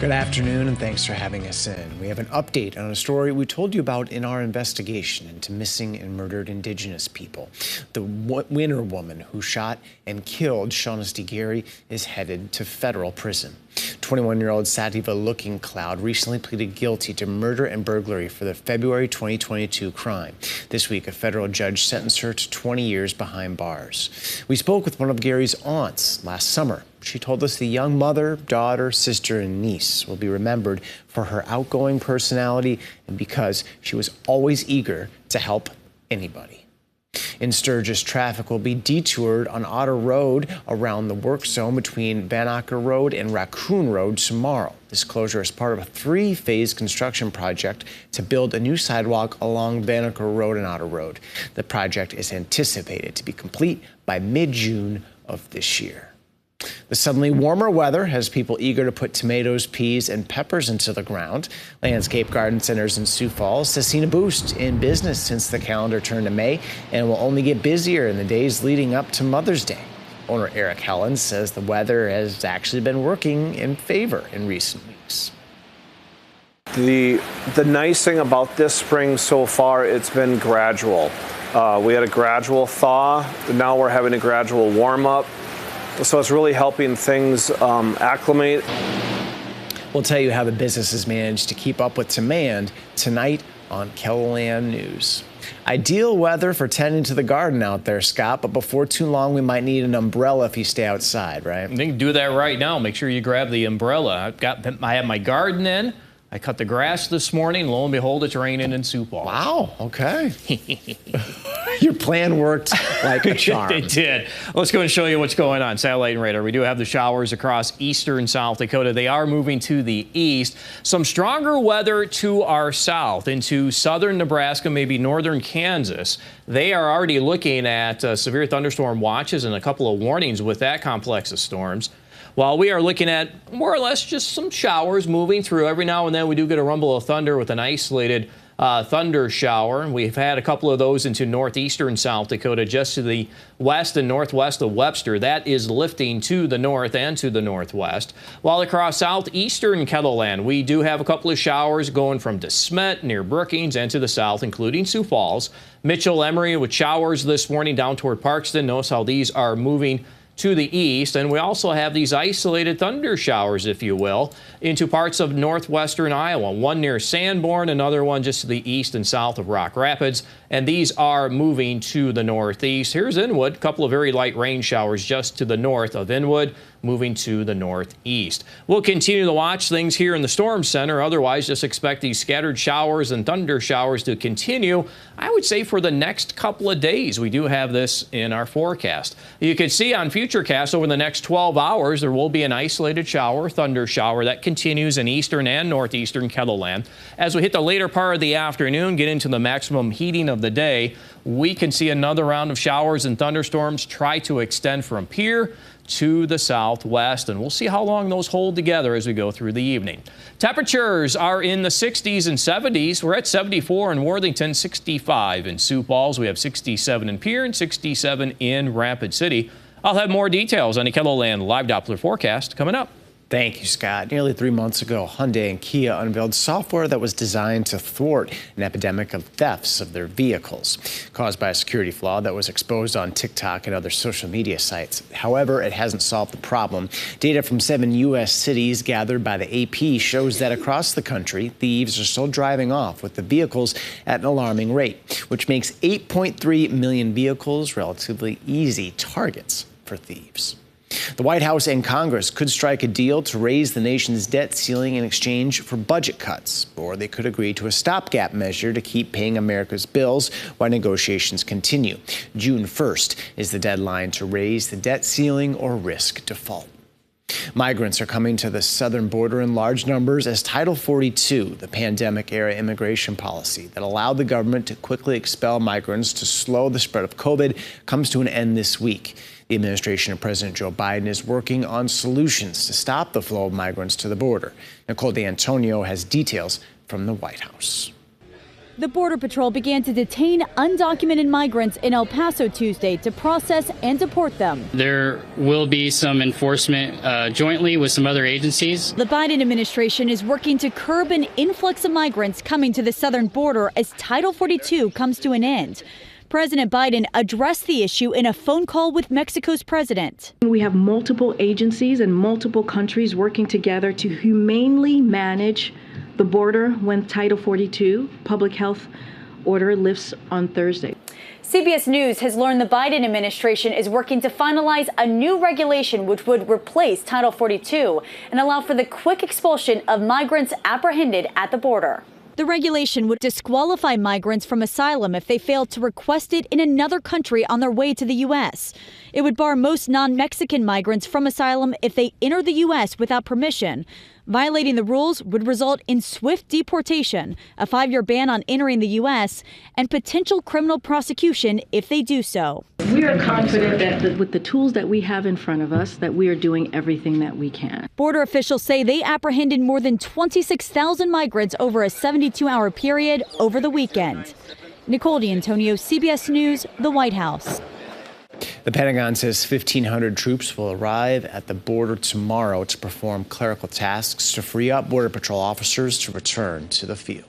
Good afternoon, and thanks for having us in. We have an update on a story we told you about in our investigation into missing and murdered Indigenous people. The Winner woman who shot and killed Shaughnessy Gary is headed to federal prison. 21-year-old Sativa Looking Cloud recently pleaded guilty to murder and burglary for the February 2022 crime. This week, a federal judge sentenced her to 20 years behind bars. We spoke with one of Gary's aunts last summer. She told us the young mother, daughter, sister, and niece will be remembered for her outgoing personality and because she was always eager to help anybody. In Sturgis, traffic will be detoured on Otter Road around the work zone between Banneker Road and Raccoon Road tomorrow. This closure is part of a three-phase construction project to build a new sidewalk along Banneker Road and Otter Road. The project is anticipated to be complete by mid-June of this year. The suddenly warmer weather has people eager to put tomatoes, peas, and peppers into the ground. Landscape garden centers in Sioux Falls has seen a boost in business since the calendar turned to May and will only get busier in the days leading up to Mother's Day. Owner Eric Helen says the weather has actually been working in favor in recent weeks. The nice thing about this spring so far, it's been gradual. We had a gradual thaw. Now we're having a gradual warm up. So it's really helping things acclimate. We'll tell you how the business has managed to keep up with demand tonight on KELOLAND News. Ideal weather for tending to the garden out there, Scott, but before too long we might need an umbrella if you stay outside, right? You can do that right now. Make sure you grab the umbrella. I have my garden in. I cut the grass this morning. Lo and behold, it's raining in Sioux Falls. Wow, okay. Your plan worked like a charm. It did. Let's go and show you what's going on. Satellite and radar. We do have the showers across eastern South Dakota. They are moving to the east. Some stronger weather to our south into southern Nebraska, maybe northern Kansas. They are already looking at severe thunderstorm watches and a couple of warnings with that complex of storms. While we are looking at more or less just some showers moving through. Every now and then we do get a rumble of thunder with an isolated thunder shower. We've had a couple of those into northeastern South Dakota, just to the west and northwest of Webster. That is lifting to the north and to the northwest. While across southeastern KELOLAND, we do have a couple of showers going from DeSmet near Brookings and to the south, including Sioux Falls. Mitchell, Emery with showers this morning down toward Parkston. Notice how these are moving to the east, and we also have these isolated thunder showers, if you will, into parts of northwestern Iowa. One near Sanborn, another one just to the east and south of Rock Rapids, and these are moving to the northeast. Here's Inwood, a couple of very light rain showers just to the north of Inwood, moving to the northeast. We'll continue to watch things here in the Storm Center. Otherwise, just expect these scattered showers and thunder showers to continue, I would say, for the next couple of days. We do have this in our forecast. You can see on Futurecast over the next 12 hours, there will be an isolated shower, thunder shower, that continues in eastern and northeastern KELOLAND. As we hit the later part of the afternoon, get into the maximum heating of the day, we can see another round of showers and thunderstorms try to extend from Pierre to the southwest, and we'll see how long those hold together as we go through the evening. Temperatures are in the 60s and 70s. We're at 74 in Worthington, 65 in Sioux Falls. We have 67 in Pierre and 67 in Rapid City. I'll have more details on the KELOLAND Live Doppler forecast coming up. Thank you, Scott. Nearly 3 months ago, Hyundai and Kia unveiled software that was designed to thwart an epidemic of thefts of their vehicles, caused by a security flaw that was exposed on TikTok and other social media sites. However, it hasn't solved the problem. Data from 7 U.S. cities gathered by the AP shows that across the country, thieves are still driving off with the vehicles at an alarming rate, which makes 8.3 million vehicles relatively easy targets for thieves. The White House and Congress could strike a deal to raise the nation's debt ceiling in exchange for budget cuts, or they could agree to a stopgap measure to keep paying America's bills while negotiations continue. June 1st is the deadline to raise the debt ceiling or risk default. Migrants are coming to the southern border in large numbers as Title 42, the pandemic-era immigration policy that allowed the government to quickly expel migrants to slow the spread of COVID, comes to an end this week. The administration of President Joe Biden is working on solutions to stop the flow of migrants to the border. Nicole D'Antonio has details from the White House. The Border Patrol began to detain undocumented migrants in El Paso Tuesday to process and deport them. There will be some enforcement jointly with some other agencies. The Biden administration is working to curb an influx of migrants coming to the southern border as Title 42 comes to an end. President Biden addressed the issue in a phone call with Mexico's president. We have multiple agencies and multiple countries working together to humanely manage the border when Title 42 public health order lifts on Thursday. CBS News has learned the Biden administration is working to finalize a new regulation which would replace Title 42 and allow for the quick expulsion of migrants apprehended at the border. The regulation would disqualify migrants from asylum if they failed to request it in another country on their way to the U.S. It would bar most non-Mexican migrants from asylum if they enter the U.S. without permission. Violating the rules would result in swift deportation, a 5-year ban on entering the U.S., and potential criminal prosecution if they do so. We are confident that with the tools that we have in front of us, that we are doing everything that we can. Border officials say they apprehended more than 26,000 migrants over a 72-hour period over the weekend. Nicole D'Antonio, CBS News, the White House. The Pentagon says 1,500 troops will arrive at the border tomorrow to perform clerical tasks to free up Border Patrol officers to return to the field.